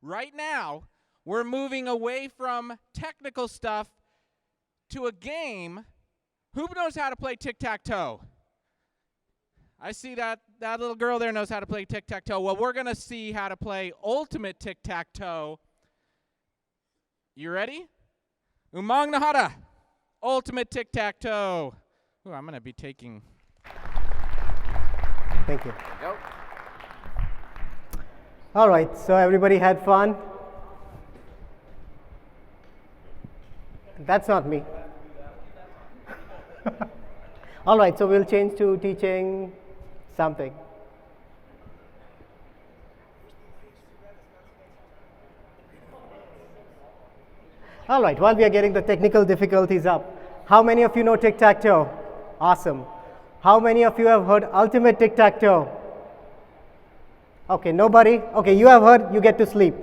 Right now, we're moving away from technical stuff to a game. Who knows how to play tic-tac-toe? I see that little girl there knows how to play tic-tac-toe. Well, we're going to see how to play ultimate tic-tac-toe. You ready? Umang Nahata, ultimate tic-tac-toe. Ooh, I'm going to be taking... Thank you. Go. All right, so everybody had fun? That's not me. All right, so we'll change to teaching something. All right, while we are getting the technical difficulties up, how many of you know tic-tac-toe? Awesome. How many of you have heard ultimate tic-tac-toe? Okay, nobody? Okay, you have heard, you get to sleep.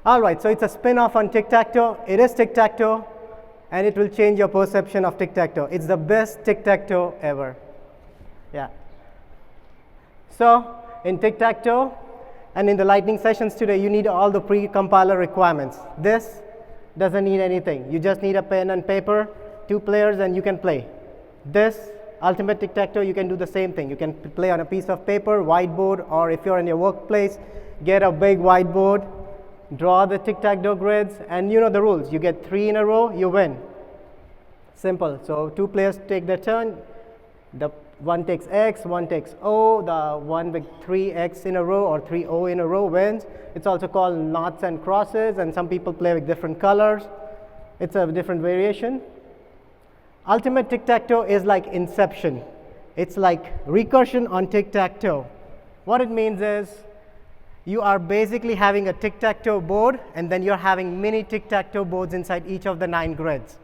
All right, so it's a spin-off on tic-tac-toe. It is tic-tac-toe, and it will change your perception of tic-tac-toe. It's the best tic-tac-toe ever. Yeah. So, in tic-tac-toe, and in the lightning sessions today, you need all the pre-compiler requirements. This doesn't need anything. You just need a pen and paper, 2 players, and you can play. This ultimate tic-tac-toe, you can do the same thing. You can play on a piece of paper, whiteboard, or if you're in your workplace, get a big whiteboard, draw the tic-tac-toe grids, and you know the rules. You get 3 in a row, you win. Simple. So 2 players take their turn. The one takes X, one takes O. The one with 3X in a row or 3O in a row wins. It's also called noughts and crosses, and some people play with different colors. It's a different variation. Ultimate tic-tac-toe is like Inception. It's like recursion on tic-tac-toe. What it means is you are basically having a tic-tac-toe board, and then you're having mini tic-tac-toe boards inside each of the 9 grids.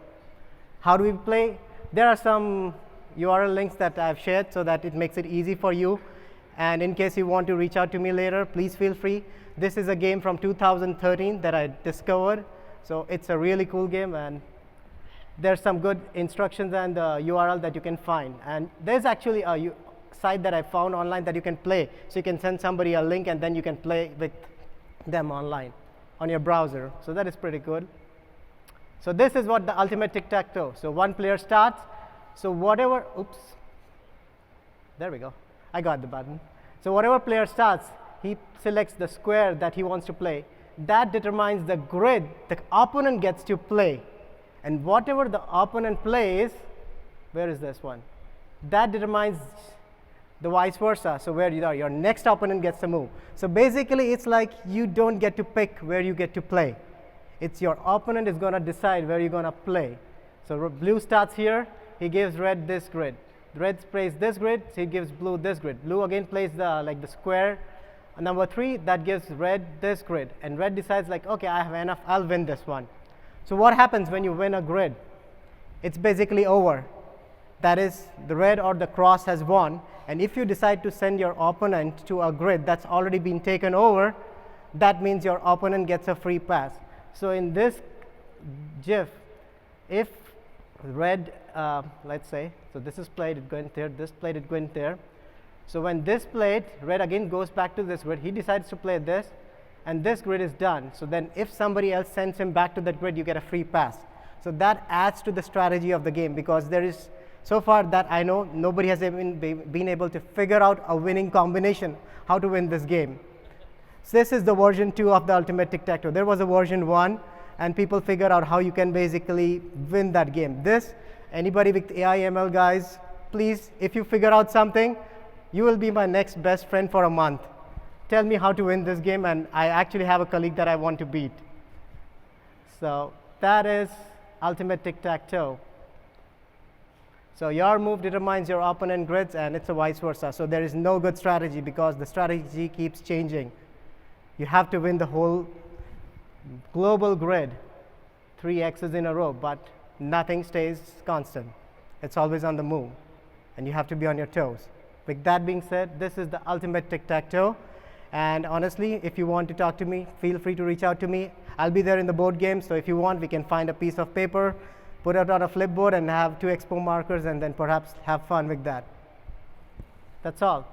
How do we play? There are some URL links that I've shared so that it makes it easy for you. And in case you want to reach out to me later, please feel free. This is a game from 2013 that I discovered. So it's a really cool game, and there's some good instructions and URL that you can find. And there's actually a site that I found online that you can play. So you can send somebody a link, and then you can play with them online on your browser. So that is pretty good. So this is what the ultimate tic-tac-toe. So 1 player starts. So whatever, oops, there we go. I got the button. So whatever player starts, he selects the square that he wants to play. That determines the grid the opponent gets to play. And whatever the opponent plays, where is this one? That determines the vice versa. So where you are, your next opponent gets to move. So basically, it's like you don't get to pick where you get to play. It's your opponent is going to decide where you're going to play. So blue starts here. He gives red this grid. Red plays this grid. So he gives blue this grid. Blue again plays the square. Number 3, that gives red this grid. And red decides like, okay, I have enough. I'll win this one. So what happens when you win a grid? It's basically over. That is, the red or the cross has won. And if you decide to send your opponent to a grid that's already been taken over, that means your opponent gets a free pass. So in this GIF, if red, let's say, so this is played, it went there, this played, it went there. So when this played, red again goes back to this grid. He decides to play this, and this grid is done. So then if somebody else sends him back to that grid, you get a free pass. So that adds to the strategy of the game, because there is, so far that I know, nobody has even been able to figure out a winning combination, how to win this game. So this is the version 2 of the ultimate tic-tac-toe. There was a version 1, and people figured out how you can basically win that game. This, anybody with AI ML guys, please, if you figure out something, you will be my next best friend for a month. Tell me how to win this game, and I actually have a colleague that I want to beat. So that is ultimate tic-tac-toe. So your move determines your opponent grids, and it's a vice versa. So there is no good strategy, because the strategy keeps changing. You have to win the whole global grid, 3 X's in a row, but nothing stays constant. It's always on the move, and you have to be on your toes. With that being said, this is the ultimate tic-tac-toe. And honestly, if you want to talk to me, feel free to reach out to me. I'll be there in the board game, so if you want, we can find a piece of paper, put it on a flipboard, and have 2 expo markers, and then perhaps have fun with that. That's all.